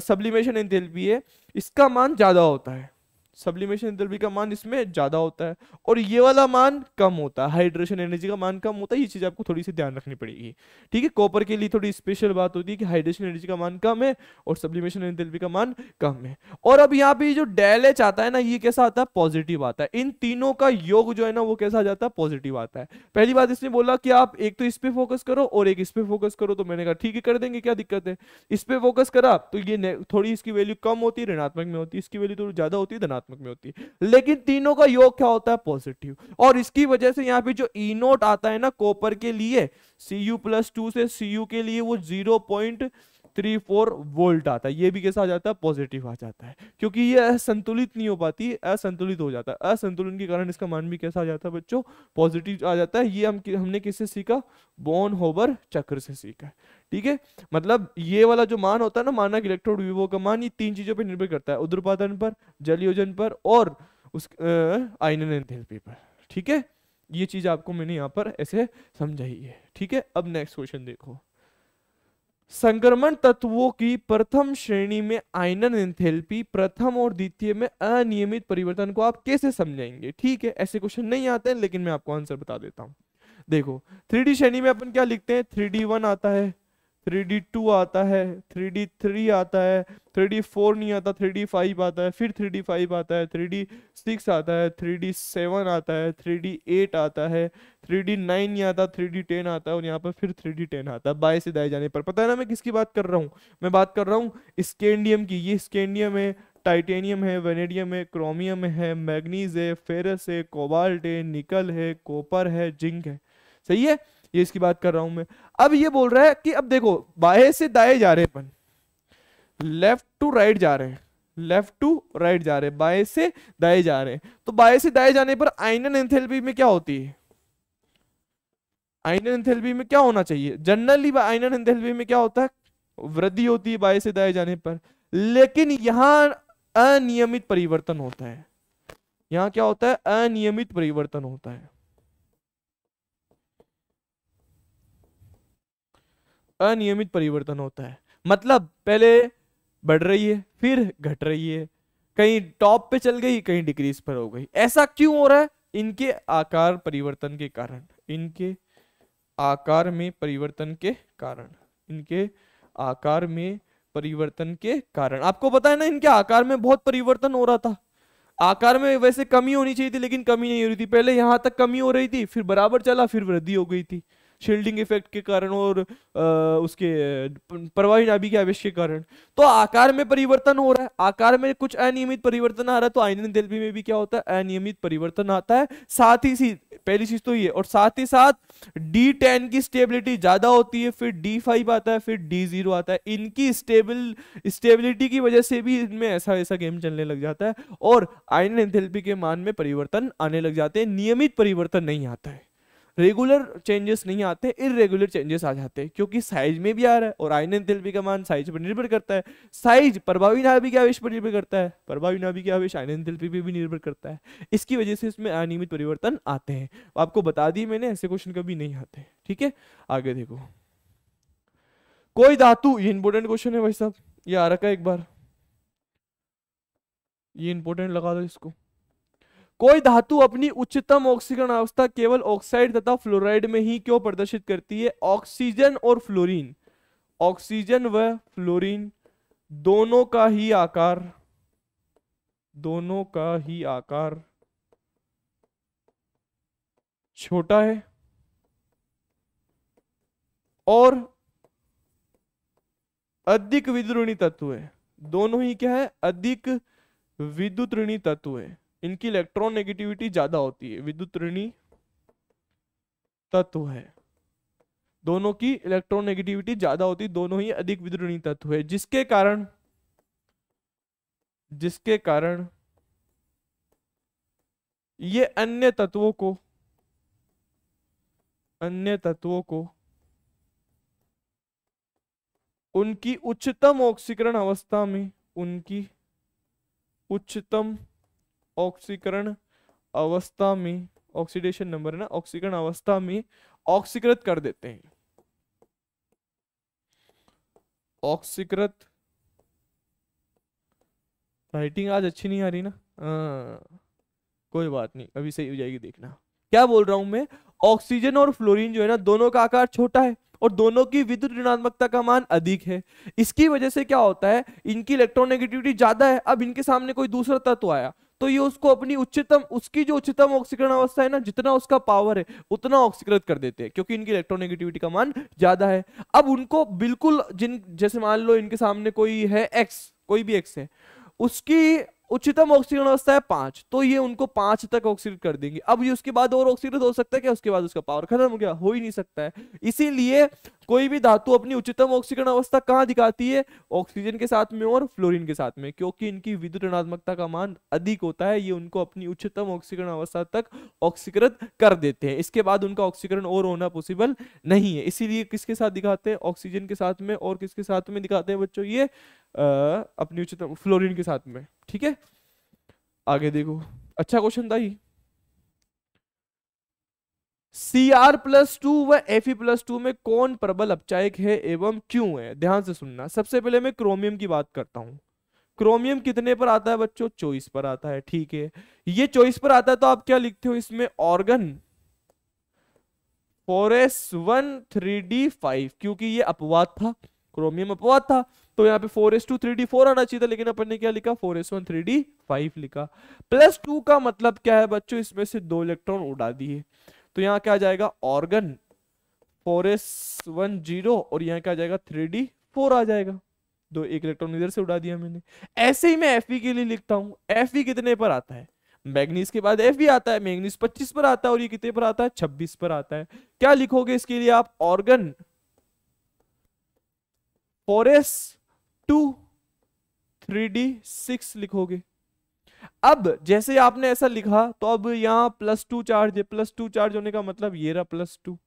सब्लिमेशन एंथैल्पी है, इसका मान ज्यादा होता है। सब्लिमेशन एंथैल्पी का मान इसमें ज्यादा होता है, और ये वाला मान कम होता है, हाइड्रेशन एनर्जी का मान कम होता है। ये चीज आपको थोड़ी सी ध्यान रखनी पड़ेगी, ठीक है। कॉपर के लिए थोड़ी स्पेशल बात होती है कि हाइड्रेशन एनर्जी का मान कम है और सब्लिमेशन एंथैल्पी का मान कम है। और अब यहाँ पे जो डेल एच आता है ना, ये कैसा आता है, पॉजिटिव आता है। इन तीनों का योग जो है ना, वो कैसा आ जाता है, पॉजिटिव आता है। पहली बात इसने बोला कि आप एक तो इस पे फोकस करो और एक इस पे फोकस करो, तो मैंने कहा ठीक है कर देंगे, क्या दिक्कत है। इस पे फोकस करा तो ये थोड़ी इसकी वैल्यू कम होती है, ऋणात्मक में होती है, इसकी वैल्यू थोड़ी ज्यादा होती है, धनात्मक में होती है, लेकिन तीनों का योग क्या होता है, पॉजिटिव। और इसकी वजह से यहाँ पे जो ई नोट आता है ना कॉपर के लिए, Cu+2 से Cu के लिए वो 0.34 वोल्ट आता है, ये भी कैसा आ जाता है, पॉजिटिव आ जाता है। क्योंकि ये असंतुलित नहीं हो पाती, असंतुलित हो जाता है, असंतुलन के कारण इसका मान भी कैसा आ जाता है बच्चों, पॉजिटिव आ जाता है। ये हमने किससे सीखा, बॉन होबर चक्र से सीखा, ठीक है। मतलब ये वाला जो मान होता है ना, मानक इलेक्ट्रोड विभव का मान, ये 3 चीजों पर निर्भर करता है, उद्रपातन पर, जलयोजन पर, और उस आयनन एंथैल्पी पर, ठीक है। ये चीज आपको मैंने यहाँ पर ऐसे समझाई है, ठीक है। अब नेक्स्ट क्वेश्चन देखो, संक्रमण तत्वों की प्रथम श्रेणी में आयनन एंथैल्पी प्रथम और द्वितीय में अनियमित परिवर्तन को आप कैसे समझाएंगे, ठीक है। ऐसे क्वेश्चन नहीं आते हैं, लेकिन मैं आपको आंसर बता देता हूं। देखो 3D श्रेणी में अपन क्या लिखते हैं, 3D1 आता है, 3D2 आता है, 3D3 आता है, 3D4 नहीं आता, 3D5 आता है, फिर 3D5 आता है, 3D6 आता है, 3D7 आता है, 3D8 आता है, 3D9 नहीं आता, 3D10 आता है, और यहाँ पर फिर 3D10 आता है बाएं से दाएं जाने पर। पता है ना मैं किसकी बात कर रहा हूँ? मैं बात कर रहा हूँ स्कैंडियम की। ये स्कैंडियम है, टाइटेनियम है, वेनेडियम है, क्रोमियम है, मैग्नीज है, फेरस है, कोबाल्ट है, निकल है, कॉपर है, जिंक है। सही है, ये इसकी बात कर रहा हूं मैं। अब ये बोल रहा है कि अब देखो बाएं से दाएं जा रहे हैं अपन, लेफ्ट टू राइट जा रहे हैं, लेफ्ट टू राइट जा रहे हैं, बाएं से दाएं जा रहे हैं। तो बाएं से दाएं जाने पर आयनन एंथैल्पी में क्या होती है? आयनन एंथैल्पी में क्या होना चाहिए? जनरली आयनन एंथैल्पी में क्या होता है? वृद्धि होती है बाएं से दाएं जाने पर। लेकिन यहां अनियमित परिवर्तन होता है। यहां क्या होता है? अनियमित परिवर्तन होता है। अनियमित परिवर्तन होता है मतलब पहले बढ़ रही है, फिर घट रही है, कहीं टॉप पे चल गई, कहीं डिक्रीज पर हो गई। ऐसा क्यों हो रहा है? इनके आकार परिवर्तन के कारण, इनके आकार में परिवर्तन के कारण, इनके आकार में परिवर्तन के कारण। आपको पता है ना इनके आकार में बहुत परिवर्तन हो रहा था। आकार में वैसे कमी होनी चाहिए थी, लेकिन कमी नहीं हो रही थी। पहले यहां तक कमी हो रही थी, फिर बराबर चला, फिर वृद्धि हो गई थी शील्डिंग इफेक्ट के कारण और उसके प्रवाही नाभिक के आवेश के कारण। तो आकार में परिवर्तन हो रहा है, आकार में कुछ अनियमित परिवर्तन आ रहा है, तो आयनन एंथैल्पी में भी क्या होता है? अनियमित परिवर्तन आता है। साथ ही पहली चीज तो ये, और साथ ही साथ D10 की स्टेबिलिटी ज्यादा होती है, फिर D5 आता है, फिर D0 आता है। इनकी स्टेबिलिटी की वजह से भी इनमें ऐसा ऐसा गेम चलने लग जाता है और आयनन एंथैल्पी के मान में परिवर्तन आने लग जाते हैं। नियमित परिवर्तन नहीं आता है, रेगुलर चेंजेस नहीं आते, इरेगुलर चेंजेस आ जाते हैं, क्योंकि साइज में भी आ रहा है और आयनन एंथैल्पी का मान साइज पर निर्भर करता है। साइज प्रभावी नाभिक आवेश पर निर्भर करता है, प्रभावी नाभिक आवेश आयनन एंथैल्पी पे भी निर्भर करता है। इसकी वजह से इसमें अनियमित परिवर्तन आते हैं। आपको बता दी मैंने, ऐसे क्वेश्चन कभी नहीं आते। ठीक है, आगे देखो। कोई धातु, ये इंपॉर्टेंट क्वेश्चन है भाई साहब, ये आ रखा है एक बार, ये इंपॉर्टेंट लगा दो इसको। कोई धातु अपनी उच्चतम ऑक्सीकरण अवस्था केवल ऑक्साइड तथा फ्लोराइड में ही क्यों प्रदर्शित करती है? ऑक्सीजन और फ्लोरीन, ऑक्सीजन व फ्लोरीन दोनों का ही आकार, दोनों का ही आकार छोटा है और अधिक विद्युत तत्व है। दोनों ही क्या है? अधिक विद्युत ऋणी तत्व है। इनकी इलेक्ट्रॉन नेगेटिविटी ज्यादा होती है, विद्युत ऋणी तत्व है। दोनों की इलेक्ट्रॉन नेगेटिविटी ज्यादा होती है, दोनों ही अधिक विद्युत ऋणी तत्व है, जिसके कारण ये अन्य तत्वों को उनकी उच्चतम ऑक्सीकरण अवस्था में, उनकी उच्चतम ऑक्सीकरण अवस्था में, ऑक्सीडेशन नंबर है ना, ऑक्सीकरण अवस्था में ऑक्सीकृत कर देते हैं। ऑक्सीकृत, राइटिंग आज अच्छी नहीं आ रही ना, कोई बात नहीं, अभी सही हो जाएगी, देखना। क्या बोल रहा हूं मैं? ऑक्सीजन और फ्लोरीन जो है ना, दोनों का आकार छोटा है और दोनों की विद्युत ऋणात्मकता का मान अधिक है। इसकी वजह से क्या होता है? इनकी इलेक्ट्रॉन नेगेटिविटी ज्यादा है। अब इनके सामने कोई दूसरा तत्व आया तो ये उसको अपनी उसकी जो उच्चतम ऑक्सीकरण अवस्था है ना, जितना उसका पावर है उतना ऑक्सीकृत कर देते हैं, क्योंकि इनकी इलेक्ट्रॉन नेगेटिविटी का मान ज्यादा है। अब उनको बिल्कुल, जैसे मान लो इनके सामने कोई है एक्स, कोई भी एक्स है, उसकी उच्चतम ऑक्सीकरण अवस्था है 5, तो ये उनको 5 तक ऑक्सीकृत कर देंगे। अब ये उसके बाद और ऑक्सीकृत हो सकता है क्या? उसके बाद उसका पावर खत्म हो गया, हो ही नहीं सकता है। इसीलिए कोई भी धातु अपनी उच्चतम ऑक्सीकरण अवस्था कहां दिखाती है? ऑक्सीजन के साथ में और फ्लोरीन के साथ में, क्योंकि इनकी विद्युत ऋणात्मकता का मान अधिक होता है। ये उनको अपनी उच्चतम ऑक्सीकरण अवस्था तक ऑक्सीकृत कर देते हैं, इसके बाद उनका ऑक्सीकरण और होना पॉसिबल नहीं है। इसीलिए किसके साथ दिखाते हैं? ऑक्सीजन के साथ में। और किसके साथ में दिखाते हैं बच्चों? ये अपनी उच्चतम फ्लोरीन के साथ में। ठीक है, आगे देखो, अच्छा क्वेश्चन था ये। Cr+2 व Fe+2 में कौन प्रबल अपचायक है एवं क्यों है? ध्यान से सुनना। सबसे पहले मैं क्रोमियम की बात करता हूं। क्रोमियम कितने पर आता है बच्चों? 24 पर आता है। ठीक है, ये 24 पर आता है तो आप क्या लिखते हो इसमें? ऑर्गन 4s1 3d5, क्योंकि ये अपवाद था, क्रोमियम अपवाद था, तो यहाँ पे 4s2 3d4 आना चाहिए था, लेकिन अपन ने क्या लिखा 4s1 3d5 लिखा। +2 का मतलब क्या है बच्चों, इसमें से 2 इलेक्ट्रॉन उड़ा दिए, तो यहाँ क्या आ जाएगा ऑर्गन 4s1 0, और यहाँ क्या आ जाएगा 3d4 आ जाएगा, एक इलेक्ट्रॉन इधर से उड़ा दिया मैंने। ऐसे ही मैं Fe के लिए लिखता हूं, Fe कितने पर आता है, मैग्नीज के बाद Fe आता है, मैग्नीज 25 पर आता है, और ये कितने पर आता है 26 पर आता है। क्या लिखोगे इसके लिए आप, ऑर्गन 4s2 3d6 लिखोगे। अब जैसे आपने ऐसा लिखा, तो अब यहाँ +2 चार्ज है, +2 चार्ज होने का मतलब ये रहा +2।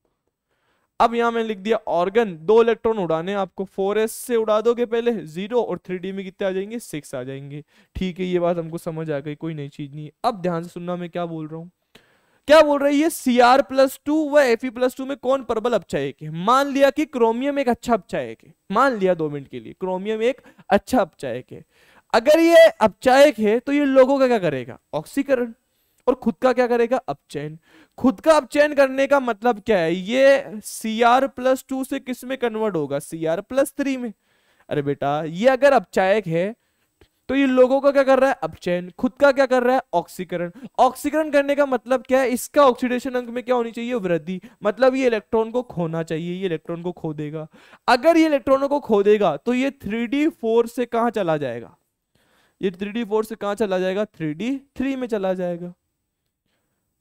अब यहां मैंने लिख दिया ऑर्गन, 2 इलेक्ट्रॉन उड़ाने आपको, 4s से उड़ा दोगे पहले 0, और 3d में कितने आ जाएंगे 6 आ जाएंगे। ठीक है, ये बात हमको समझ आ गई, कोई नई चीज नहीं है। अब ध्यान से सुनना मैं क्या बोल रहा हूँ, क्या बोल रही है, Cr+2 व Fe+2 में कौन प्रबल अपचायक है। मान लिया कि क्रोमियम एक अच्छा अपचायक है, मान लिया 2 मिनट के लिए क्रोमियम एक अच्छा अपचायक है। अगर ये अपचायक है तो ये लोगों का क्या करेगा, ऑक्सीकरण, और खुद का क्या करेगा, अपचयन। खुद का अपचयन करने का मतलब क्या है, ये Cr+2 से किस में कन्वर्ट होगा, Cr+3 में। अरे बेटा, ये अगर अपचायक है तो ये लोगों का क्या कर रहा है, अपचयन, खुद का क्या कर रहा है, ऑक्सीकरण। ऑक्सीकरण करने का मतलब क्या है, इसका ऑक्सीडेशन अंक में क्या होनी चाहिए, वृद्धि, मतलब ये इलेक्ट्रॉन को खोना चाहिए, ये इलेक्ट्रॉन को खो देगा। अगर ये इलेक्ट्रॉनों को खो देगा तो ये 3d4 से कहां चला जाएगा, ये 3d4 से कहां चला जाएगा, 3d3 में चला जाएगा।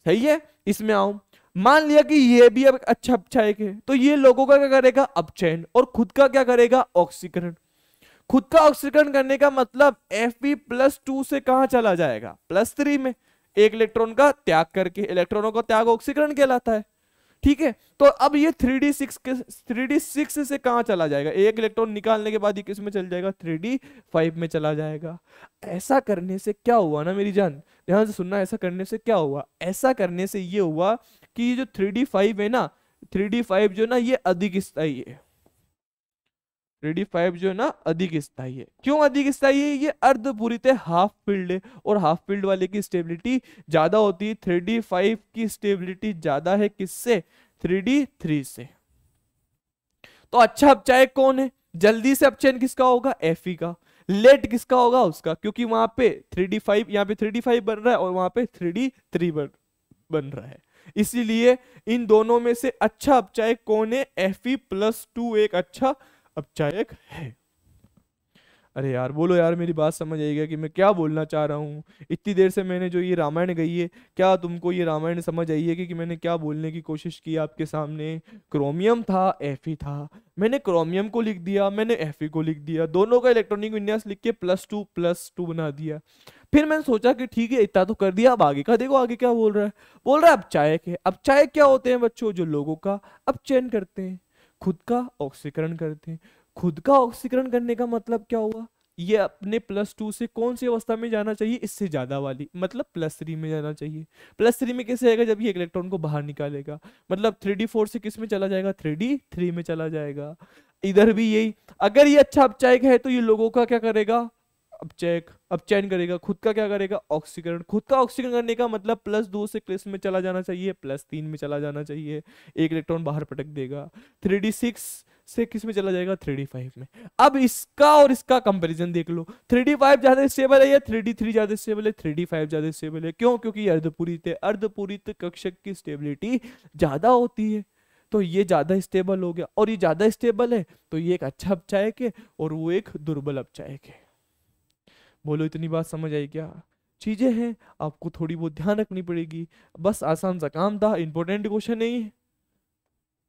सही है, इसमें आओ, मान लिया कि ये भी अब अच्छा अपचायक है, तो ये लोगों का क्या करेगा, अपचयन, और खुद का क्या करेगा, ऑक्सीकरण। खुद का ऑक्सीकरण करने का मतलब Fe+2 से कहां चला जाएगा, +3 में, एक इलेक्ट्रॉन का त्याग करके, इलेक्ट्रॉनों का त्याग ऑक्सीकरण कहलाता है। ठीक है, तो अब ये 3d6 से कहां चला जाएगा, एक इलेक्ट्रॉन निकालने के बाद ये किस में चल जाएगा, 3d5 में चला जाएगा। ऐसा करने से क्या हुआ ना मेरी जान, ध्यान से सुनना, ऐसा करने से क्या हुआ, ऐसा करने से ये हुआ कि ये जो 3d5 है ना, 3d5 जो ना ये अधिक स्थायी है, 3d5 जो है ना अधिक स्थायी है। क्यों अधिक स्थायी है, ये अर्धपूरित हाफ फील्ड है, और हाफ फील्ड वाले की स्टेबिलिटी ज्यादा होती है। 3d5 की स्टेबिलिटी ज्यादा है किससे, 3d3 से। तो अच्छा अपचायक कौन है, जल्दी से अपचयन किसका होगा, Fe का, लेट किसका होगा, उसका, क्योंकि वहां पे 3d5, यहाँ पे 3d5 बन रहा है और वहां पे 3d3 बन रहा है, इसीलिए इन दोनों में से अच्छा अपचायक कौन है, Fe+2 एक अच्छा अपचायक है। अरे यार बोलो यार, मेरी बात समझ आएगा कि मैं क्या बोलना चाह रहा हूँ। इतनी देर से मैंने जो ये रामायण गई है, क्या तुमको ये रामायण समझ आई है कि मैंने क्या बोलने की कोशिश की आपके सामने। क्रोमियम था, Fe था, मैंने क्रोमियम को लिख दिया, मैंने Fe को लिख दिया, दोनों का इलेक्ट्रॉनिक विन्यास लिख के +2 बना दिया। फिर मैंने सोचा कि ठीक है इतना तो कर दिया, अब आगे का देखो, आगे क्या बोल रहा है, बोल रहा है अपचायक है। अपचायक क्या होते हैं बच्चों, जो लोगों का अपचयन करते हैं, खुद का ऑक्सीकरण करते हैं। खुद का ऑक्सीकरण करने का मतलब क्या हुआ, ये अपने +2 से कौन सी अवस्था में जाना चाहिए, इससे ज्यादा वाली, मतलब +3 में जाना चाहिए। +3 में कैसे आएगा, जब ये एक इलेक्ट्रॉन को बाहर निकालेगा, मतलब 3d4 से किस में चला जाएगा, 3d3 में चला जाएगा। इधर भी यही, अगर ये अच्छा अपचायक है तो ये लोगों का क्या करेगा, अपचयन करेगा, खुद का क्या करेगा, ऑक्सीकरण। खुद का ऑक्सीकरण करने का मतलब +2 से किस में चला जाना चाहिए, +3 में चला जाना चाहिए, एक इलेक्ट्रॉन बाहर पटक देगा। 3d6 से किस में चला जाएगा, 3d5 में। अब इसका और इसका कंपैरिजन देख लो, 3d5 ज्यादा स्टेबल है या 3d3 ज्यादा स्टेबल है, 3d5 ज्यादा स्टेबल है। क्यों, क्योंकि ये अर्धपूरित है, अर्धपूरित कक्षक की स्टेबिलिटी ज्यादा होती है, तो ये ज्यादा स्टेबल हो गया, और ये ज्यादा स्टेबल है तो ये एक अच्छा अपचायक है, और वो एक दुर्बल अपचायक है। बोलो इतनी बात समझ आई क्या, चीजें हैं आपको थोड़ी बहुत ध्यान रखनी पड़ेगी, बस आसान सा काम था, इंपॉर्टेंट क्वेश्चन नहीं है,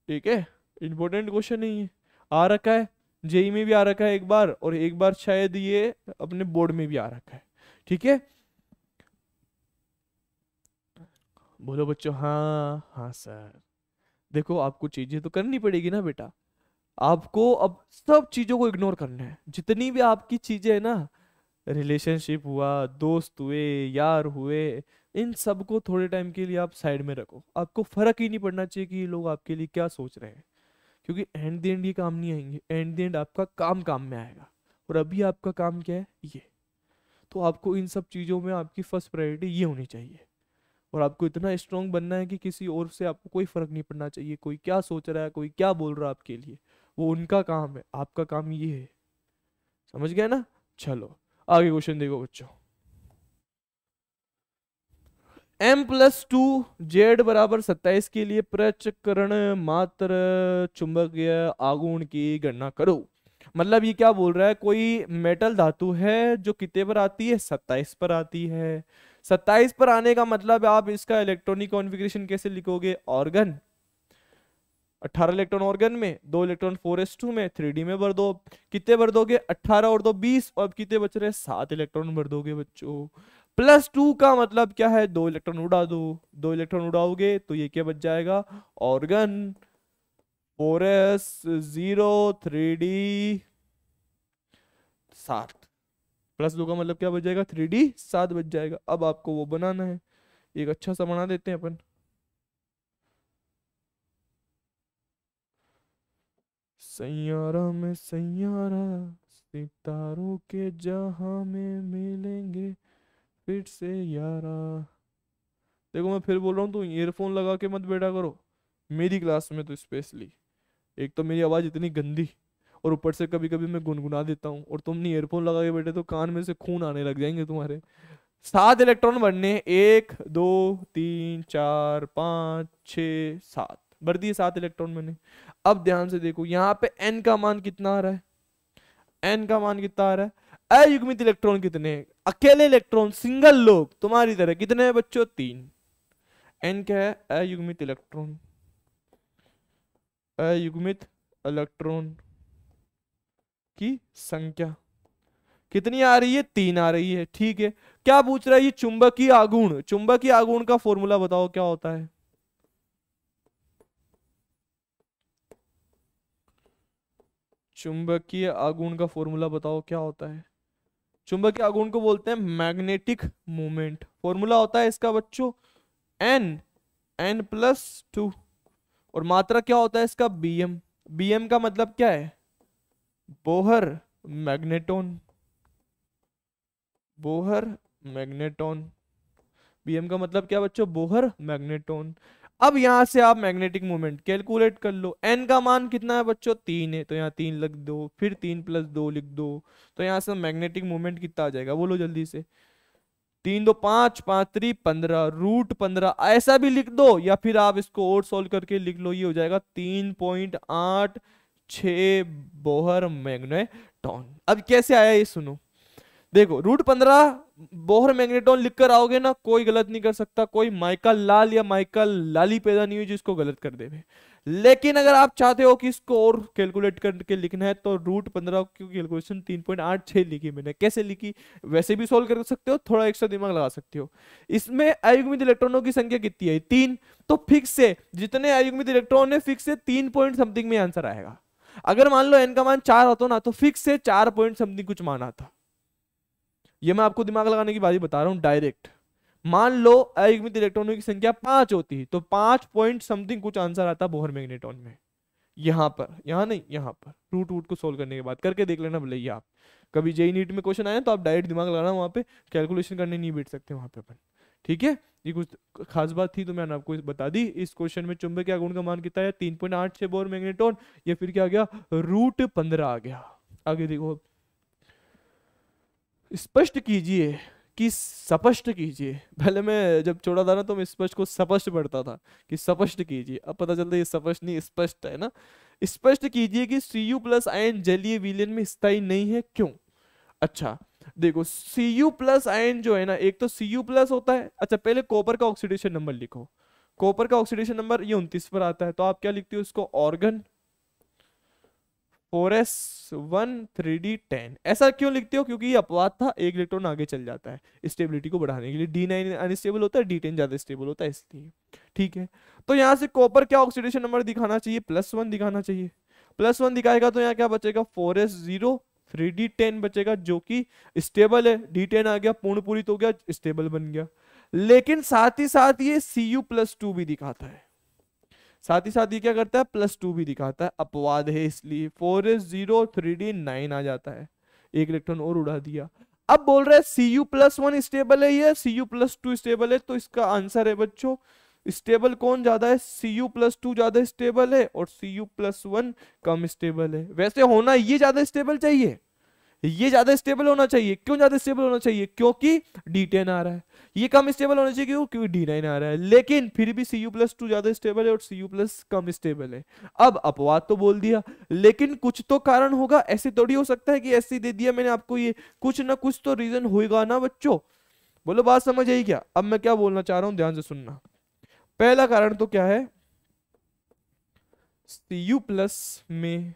ठीक है, इंपॉर्टेंट क्वेश्चन नहीं है। आ रखा है, जेई में भी आ रखा है एक बार, और एक बार शायद ये अपने बोर्ड में भी आ रखा है, ठीक है। बोलो बच्चों, हाँ हाँ सर। देखो आपको चीजें तो करनी पड़ेगी ना बेटा, आपको अब सब चीजों को इग्नोर करना है, जितनी भी आपकी चीजें है ना, रिलेशनशिप हुआ, दोस्त हुए, यार हुए, इन सब को थोड़े टाइम के लिए आप साइड में रखो। आपको फर्क ही नहीं पड़ना चाहिए कि ये लोग आपके लिए क्या सोच रहे हैं, क्योंकि एंड द एंड ये काम नहीं आएंगे, एंड द एंड आपका काम काम में आएगा, और अभी आपका काम क्या है, ये। तो आपको इन सब चीज़ों में आपकी फर्स्ट प्रायोरिटी ये होनी चाहिए, और आपको इतना स्ट्रांग बनना है कि किसी और से आपको कोई फर्क नहीं पड़ना चाहिए, कोई क्या सोच रहा है, कोई क्या बोल रहा है आपके लिए, वो उनका काम है, आपका काम ये है। समझ गए ना? चलो आगे क्वेश्चन देखो बच्चों। M+2 जेड बराबर 27 के लिए पृथक्करण मात्र चुंबकीय आघूर्ण की गणना करो। मतलब ये क्या बोल रहा है, कोई मेटल धातु है जो कितने पर आती है, 27 पर आती है। 27 पर आने का मतलब आप इसका इलेक्ट्रॉनिक कॉन्फ़िगरेशन कैसे लिखोगे, ऑर्गन 18 इलेक्ट्रॉन ऑर्गन में, 2 इलेक्ट्रॉन 4s2 में, 3D में भर दो। कितने भर दोगे, 18 और 2 20, और अब कितने बच रहे हैं, 7 इलेक्ट्रॉन भर दोगे बच्चों। +2 का मतलब क्या है, 2 इलेक्ट्रॉन उड़ा दो। 2 इलेक्ट्रॉन उड़ाओगे तो ये क्या बच जाएगा, ऑर्गन 4s0 3D 7। +2 का मतलब क्या बच जाएगा, 3D 7 बच जाएगा। अब आपको वो बनाना है, एक अच्छा सा बना देते हैं अपन। सैयारा में सैयारा, सितारों के जहां में मिलेंगे फिर से यारा। देखो मैं फिर बोल रहा हूँ, तू ईयरफोन लगा के मत बैठा करो मेरी क्लास में तो स्पेशली। एक तो मेरी आवाज इतनी गंदी, और ऊपर से कभी कभी मैं गुनगुना देता हूँ, और तुमने ईयरफोन लगा के बैठे तो कान में से खून आने लग जाएंगे तुम्हारे। 7 इलेक्ट्रॉन बनने, 1 2 3 4 5 6 7 भर दिए, 7 इलेक्ट्रॉन मैंने। अब ध्यान से देखो यहाँ पे n का मान कितना आ रहा है, n का मान कितना आ रहा है, अयुग्मित इलेक्ट्रॉन कितने हैं, अकेले इलेक्ट्रॉन सिंगल लोग तुम्हारी तरह कितने हैं बच्चों, 3। n क्या है, अयुग्मित इलेक्ट्रॉन, अयुग्मित इलेक्ट्रॉन की संख्या कितनी आ रही है, 3 आ रही है, ठीक है। क्या पूछ रहा है ये, चुंबकीय आघूर्ण, चुंबकीय आघूर्ण का फॉर्मूला बताओ क्या होता है। चुंबकीय आघूर्ण का फॉर्मूला बताओ क्या होता है। चुंबकीय आघूर्ण को बोलते हैं मैग्नेटिक मोमेंट। फॉर्मूला होता है इसका बच्चों n, n+2, और मात्रा क्या होता है इसका, bm। bm का मतलब क्या है, Bohr magneton, Bohr magneton. bm का मतलब क्या बच्चों, बोहर मैग्नेटोन। अब यहां से आप मैग्नेटिक मोमेंट कैलकुलेट कर लो। n का मान कितना है बच्चों, 3 है, तो यहाँ 3 लिख दो, फिर 3+2 लिख दो। तो यहाँ से मैग्नेटिक मोमेंट कितना आ जाएगा, बोलो जल्दी से। 3 2 5, 5 3 15, √15 ऐसा भी लिख दो, या फिर आप इसको और सोल्व करके लिख लो, ये हो जाएगा 3.86 बोहर मैग्नेटॉन। अब कैसे आया ये सुनो, देखो √15 बोहर मैग्नेटॉन लिखकर आओगे ना, कोई गलत नहीं कर सकता, कोई माइकल लाल या माइकल लाली पैदा नहीं हुई जिसको गलत कर देवे। लेकिन अगर आप चाहते हो कि इसको और कैलकुलेट करके लिखना है, तो √15 की कैलकुलेशन 3.86 लिखी मैंने। कैसे लिखी, वैसे भी सोल्व कर सकते हो, थोड़ा एक्स्ट्रा दिमाग लगा सकते हो। इसमें अयुग्मित इलेक्ट्रॉनों की संख्या कितनी है, 3, तो फिक्स से जितने अयुग्मित इलेक्ट्रॉन है फिक्स से 3 पॉइंट समथिंग में आंसर आएगा। अगर मान लो n का मान 4 होता ना, तो फिक्स से 4 पॉइंट समथिंग कुछ मान आता। ये मैं आपको दिमाग लगाने की बात ही बता रहा हूँ डायरेक्ट। मान लो अयुग्मित इलेक्ट्रॉनों की संख्या 5 होती तो 5 पॉइंट समथिंग कुछ आंसर आता बोहर मैग्नेटॉन में। यहाँ पर, यहाँ नहीं, यहाँ पर रूट वूट को सोल्व करने के बाद करके देख लेना भले। आप कभी जेई नीट में क्वेश्चन आए तो आप डायरेक्ट दिमाग लगाना, वहां पे कैलकुलेशन करने नहीं बैठ सकते वहां पे अपन। ठीक है, ये कुछ खास बात थी तो मैंने आपको बता दी। इस क्वेश्चन में चुंबकीय आघूर्ण का मान कितना है, 3.86 बोहर मैग्नेटॉन, या फिर क्या आ गया, √15 आ गया। आगे देखो, स्पष्ट कीजिए कि स्पष्ट कीजिए। पहले मैं जब छोड़ा था ना तो मैं स्पष्ट को स्पष्ट पढ़ता था कि स्पष्ट कीजिए, अब पता चलता है ये स्पष्ट नहीं स्पष्ट है ना। स्पष्ट कीजिए कि Cu+ आयन जलीय विलयन में स्थायी नहीं है, क्यों। अच्छा देखो, Cu+ आयन जो है ना, एक तो Cu+ होता है। अच्छा पहले कॉपर का ऑक्सीडेशन नंबर लिखो। कॉपर का ऑक्सीडेशन नंबर ये 29 पर आता है, तो आप क्या लिखते हो इसको, ऑर्गन 4s1 3d10। ऐसा क्यों लिखते हो, क्योंकि ये अपवाद था, एक इलेक्ट्रॉन आगे चल जाता है स्टेबिलिटी को बढ़ाने के लिए। D9 अनस्टेबल होता है, D10 ज्यादा स्टेबल होता है, इसलिए। ठीक है, तो यहां से कॉपर क्या ऑक्सीडेशन नंबर दिखाना चाहिए, +1 दिखाना चाहिए। +1 दिखाएगा तो यहाँ क्या बचेगा, 4s0 3d10 बचेगा, जो कि स्टेबल है। D10 आ गया, पूर्ण पूरित हो गया, स्टेबल बन गया। लेकिन साथ ही साथ ये Cu+2 भी दिखाता है, साथ ही साथ ये क्या करता है, +2 भी दिखाता है, अपवाद है इसलिए 4s0 3d9 आ जाता है, एक इलेक्ट्रॉन और उड़ा दिया। अब बोल रहे हैं Cu+1 स्टेबल है या Cu+2 स्टेबल है, तो इसका आंसर है बच्चों स्टेबल कौन ज्यादा है, Cu+2 ज्यादा स्टेबल है और Cu+1 कम स्टेबल है। वैसे होना ये ज्यादा स्टेबल चाहिए, ये ज्यादा स्टेबल होना चाहिए। क्यों ज्यादा स्टेबल होना चाहिए, क्योंकि D10 आ रहा है। ये कम स्टेबल होना चाहिए क्योंकि D9 आ रहा है। लेकिन फिर भी Cu+2 ज्यादा स्टेबल है और Cu+ कम स्टेबल है। अब अपवाद तो बोल दिया, लेकिन कुछ तो कारण होगा। ऐसे थोड़ी हो सकता है कि ऐसे ही दे दिया मैंने आपको, ये कुछ ना कुछ तो रीजन होगा ना बच्चों। बोलो बात समझ आई क्या। अब मैं क्या बोलना चाह रहा हूं, ध्यान से सुनना। पहला कारण तो क्या है, Cu+ में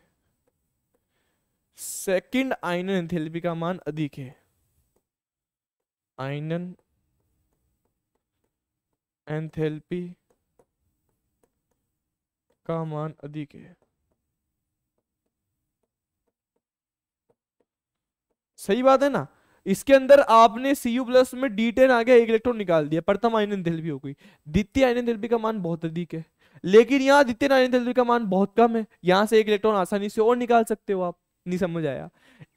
सेकंड आयनन एंथैल्पी का मान अधिक है। आयनन एंथैल्पी का मान अधिक है। सही बात है ना। इसके अंदर आपने Cu+ में D10 आ गया, एक इलेक्ट्रॉन निकाल दिया, प्रथम आयनन एंथैल्पी हो गई। द्वितीय आयनन एंथैल्पी का मान बहुत अधिक है, लेकिन यहाँ द्वितीय आयनन एंथैल्पी का मान बहुत कम है। यहां से एक इलेक्ट्रॉन आसानी से और निकाल सकते हो आप। नहीं समझ आया।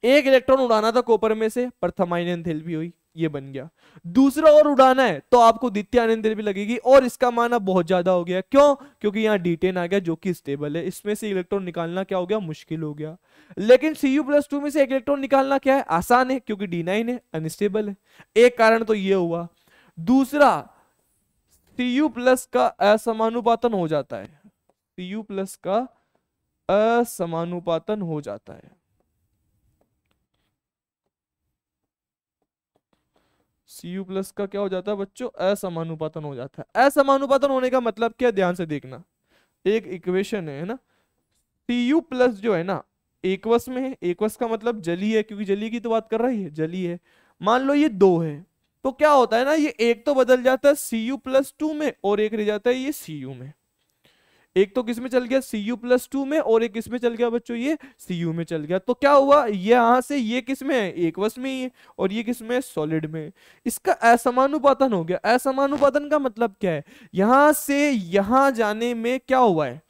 एक इलेक्ट्रॉन उड़ाना था कॉपर में से, प्रथम आयनन एंथैल्पी हुई, ये बन गया। दूसरा और उड़ाना है तो आपको द्वितीय आयनन एंथैल्पी लगेगी, और इसका मान अब बहुत ज्यादा हो गया। क्यों, क्योंकि यहाँ D10 आ गया जो कि स्टेबल है। इसमें से इलेक्ट्रॉन निकालना क्या हो गया, मुश्किल हो गया। लेकिन Cu+2 में से एक इलेक्ट्रॉन निकालना क्या है, आसान है, क्योंकि D9 है, अनस्टेबल है। एक कारण तो ये हुआ। दूसरा, Cu+ का असमानुपातन हो जाता है। Cu+ का असमानुपातन हो जाता है। Cu+ का क्या हो जाता है बच्चों, असमानुपातन हो जाता है। असमानुपातन होने का मतलब क्या, ध्यान से देखना। एक इक्वेशन है ना, Cu+ जो है ना एकवश में है। एकवश का मतलब जलीय है, क्योंकि जलीय की तो बात कर रही है, जलीय है। मान लो ये 2 है, तो क्या होता है ना, ये एक तो बदल जाता है Cu+2 में और एक रह जाता है ये Cu में। एक तो किस में चल गया, Cu+2 में, और एक किस में चल गया बच्चों, ये Cu में चल गया। तो क्या हुआ, ये यहां से ये किस में है, एकवश में ही है, और ये किस में है, सॉलिड में। इसका असमानुपातन हो गया। असमानुपातन का मतलब क्या है, यहां से यहां जाने में क्या हुआ है,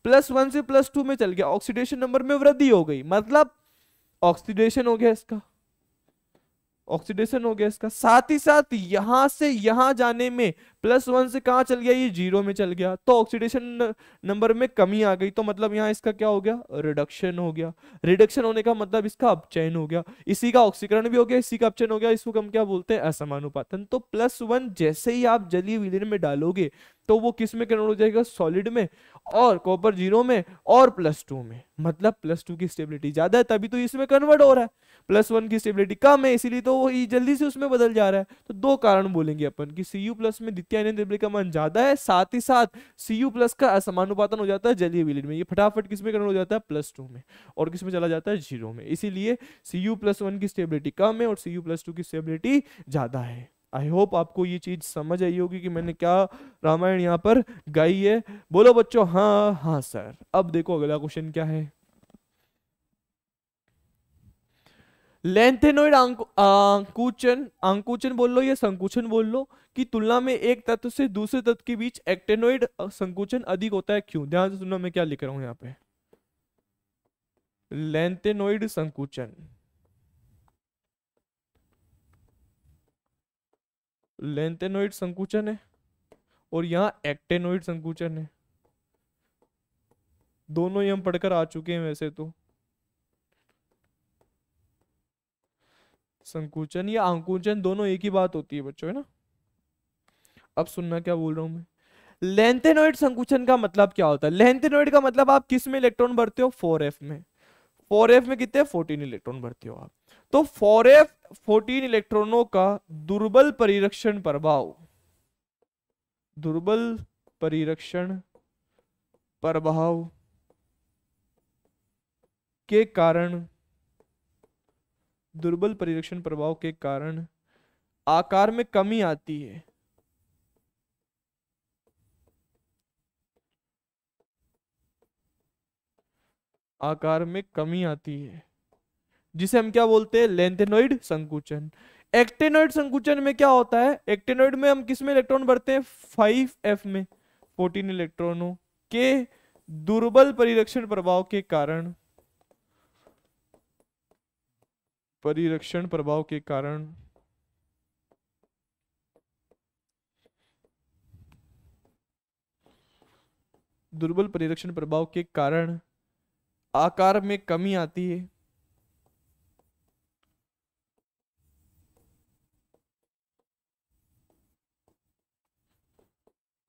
+1 से +2 में चल गया, ऑक्सीडेशन नंबर में वृद्धि हो गई, मतलब ऑक्सीडेशन हो गया इसका, ऑक्सीडेशन हो गया इसका। साथ ही साथ यहां से यहां जाने में +1 से कहां चल गया, ये 0 में चल गया, तो ऑक्सीडेशन नंबर में कमी आ गई। तो मतलब यहां इसका क्या हो गया, रिडक्शन हो गया। रिडक्शन होने का मतलब इसका अपचयन हो गया। इसी का ऑक्सीकरण भी हो गया, इसी का अपचयन हो गया। इसको हम क्या बोलते हैं, असमानुपातन। तो +1 जैसे ही आप जलीय विलयन में डालोगे तो वो किस में कन्वर्ट हो जाएगा, सॉलिड में, और कॉपर 0 में, और +2 में। मतलब +2 की स्टेबिलिटी ज्यादा है, तभी तो इसमें कन्वर्ट हो रहा है। +1 की स्टेबिलिटी कम है, इसीलिए तो वो जल्दी से उसमें बदल जा रहा है। तो दो कारण बोलेंगे अपन कि Cu+ में द्वितीय आयनन एंथैल्पी का मान ज्यादा है, साथ ही साथ Cu+ का असमानुपातन हो जाता है जलीय विलयन में। ये फटाफट किस में कन्वर्ट हो जाता है, +2 में, और किस में चला जाता है, 0 में। इसीलिए Cu+1 की स्टेबिलिटी कम है और Cu+2 की स्टेबिलिटी ज्यादा है। आई होप आपको ये चीज समझ आई होगी कि मैंने क्या रामायण यहाँ पर गाई है। बोलो बच्चों हाँ हाँ सर। अब देखो अगला क्वेश्चन क्या है। लेंथेनोइड अंकुचन, अंकुचन बोल लो या संकुचन बोल लो, की तुलना में एक तत्व से दूसरे तत्व के बीच एक्टेनोइड संकुचन अधिक होता है, क्यों। ध्यान से सुनना मैं क्या लिख रहा हूं यहाँ पे। लेंथेनोइड संकुचन, लेंथेनोइड संकुचन है और यहाँ एक्टेनोइड संकुचन है। दोनों ही हम पढ़कर आ चुके हैं वैसे तो। संकुचन या अंकुचन दोनों एक ही बात होती है बच्चों, है ना। अब सुनना क्या बोल रहा हूं मैं। लेंथेनोइड संकुचन का मतलब क्या होता है, लेंथेनोइड का मतलब आप किस में इलेक्ट्रॉन भरते हो, 4f में। 4f में कितने, 14 इलेक्ट्रॉन भरते हो आप। तो 4f 14 इलेक्ट्रॉनों का दुर्बल परिरक्षण प्रभाव, दुर्बल परिरक्षण प्रभाव के कारण, दुर्बल परिरक्षण प्रभाव के कारण आकार में कमी आती है। आकार में कमी आती है, जिसे हम क्या बोलते हैं, लेंथेनोइड संकुचन। एक्टेनोइड संकुचन में क्या होता है, एक्टेनोइड में हम किस में इलेक्ट्रॉन भरते हैं, 5f में 14 इलेक्ट्रॉनों के दुर्बल परिरक्षण प्रभाव के कारण, परिरक्षण प्रभाव के कारण दुर्बल परिरक्षण प्रभाव के कारण आकार में कमी आती है।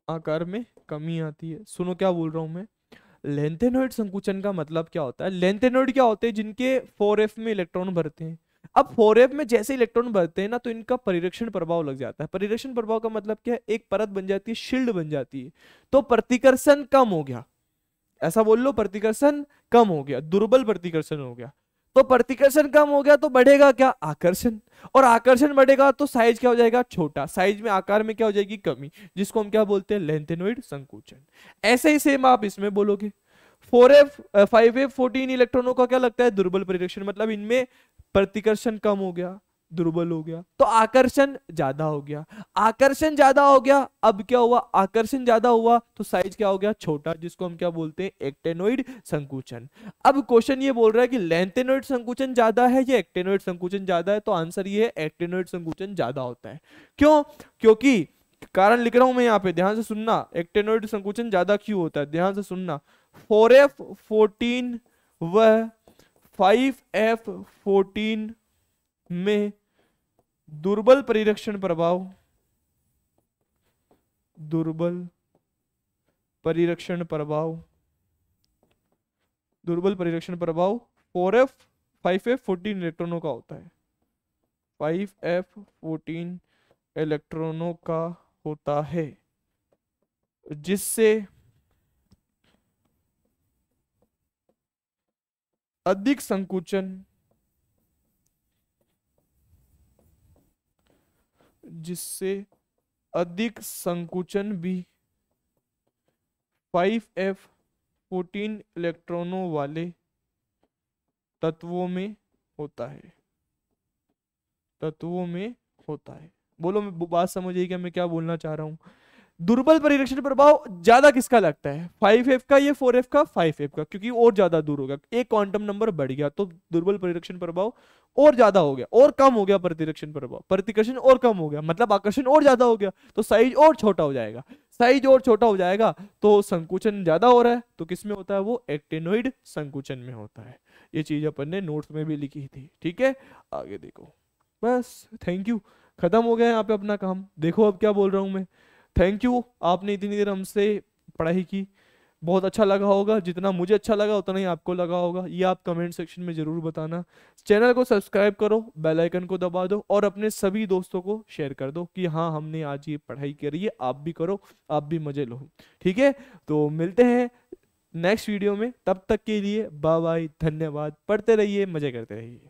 आकार में कमी आती है। सुनो क्या बोल रहा हूं मैं। लेंथेनॉइड संकुचन का मतलब क्या होता है? लेंथेनॉइड क्या होते हैं? जिनके 4f में इलेक्ट्रॉन भरते हैं। अब 4f में जैसे इलेक्ट्रॉन भरते हैं ना, तो इनका परिरक्षण प्रभाव लग जाता है। परिरक्षण प्रभाव का मतलब क्या है? एक परत बन जाती है, शील्ड बन जाती है, तो प्रतिकर्षण कम हो गया। ऐसा बोल लो, प्रतिकर्षण कम हो गया, दुर्बल प्रतिकर्षण हो गया। तो प्रतिकर्षण कम हो गया तो बढ़ेगा क्या? आकर्षण। और आकर्षण बढ़ेगा तो साइज क्या हो जाएगा? छोटा। साइज में, आकार में क्या हो जाएगी? कमी, जिसको हम क्या बोलते हैं? लेंथेनॉइड संकुचन। ऐसे ही सेम आप इसमें बोलोगे। 4f 5f 14 इलेक्ट्रॉनों का क्या लगता है? दुर्बल परिरक्षण, मतलब इनमें प्रतिकर्षण कम हो गया, दुर्बल हो गया, तो आकर्षण ज्यादा हो गया। आकर्षण ज्यादा हो गया, अब क्या हुआ? आकर्षण ज्यादा हुआ तो साइज क्या हो गया? छोटा, जिसको हम क्या बोलते हैं? एक्टेनोइड संकुचन। अब क्वेश्चन ये बोल रहा है कि लेंथेनोइड संकुचन ज्यादा है या एक्टेनोइड संकुचन ज्यादा है, तो आंसर ये है एक्टेनोइड संकुचन ज्यादा होता है। क्यों? क्योंकि कारण लिख रहा हूं मैं यहाँ पे, ध्यान से सुनना। एक्टेनोइड संकुचन ज्यादा क्यों होता है, ध्यान से सुनना। 4f 14 व 5f 14 में दुर्बल परिरक्षण प्रभाव, दुर्बल परिरक्षण प्रभाव, दुर्बल परिरक्षण प्रभाव 4f 5f 14 इलेक्ट्रॉनों का होता है। 5f 14 इलेक्ट्रॉनों का होता है, जिससे अधिक संकुचन, जिससे अधिक संकुचन भी 5f 14 इलेक्ट्रॉनों वाले तत्वों में होता है, तत्वों में होता है। बोलो, मैं बात समझिए क्या मैं क्या बोलना चाह रहा हूं। दुर्बल परिरक्षण प्रभाव ज्यादा किसका लगता है? 5f का, ये 4f का, 5f का, क्योंकि और ज्यादा दूर होगा, एक क्वांटम नंबर बढ़ गया तो दुर्बल परिरक्षण प्रभाव और ज्यादा हो गया, और कम हो गया प्रतिरक्षण प्रभाव, प्रतिकर्षण और कम हो गया, मतलब आकर्षण और ज्यादा हो गया, तो साइज और छोटा हो जाएगा। साइज और छोटा हो जाएगा तो संकुचन ज्यादा हो रहा है, तो किसमें होता है? वो एक्टेनोइड संकुचन में होता है। ये चीज अपन ने नोट्स में भी लिखी थी, ठीक है। आगे देखो, बस थैंक यू, खत्म हो गया यहाँ पे अपना काम। देखो अब क्या बोल रहा हूँ मैं। थैंक यू, आपने इतनी देर हमसे पढ़ाई की, बहुत अच्छा लगा होगा। जितना मुझे अच्छा लगा उतना ही आपको लगा होगा, ये आप कमेंट सेक्शन में जरूर बताना। चैनल को सब्सक्राइब करो, बेल आइकन को दबा दो, और अपने सभी दोस्तों को शेयर कर दो कि हाँ हमने आज ये पढ़ाई करी है, आप भी करो, आप भी मजे लो, ठीक है। तो मिलते हैं नेक्स्ट वीडियो में, तब तक के लिए बाय बाय, धन्यवाद। पढ़ते रहिए, मजे करते रहिए।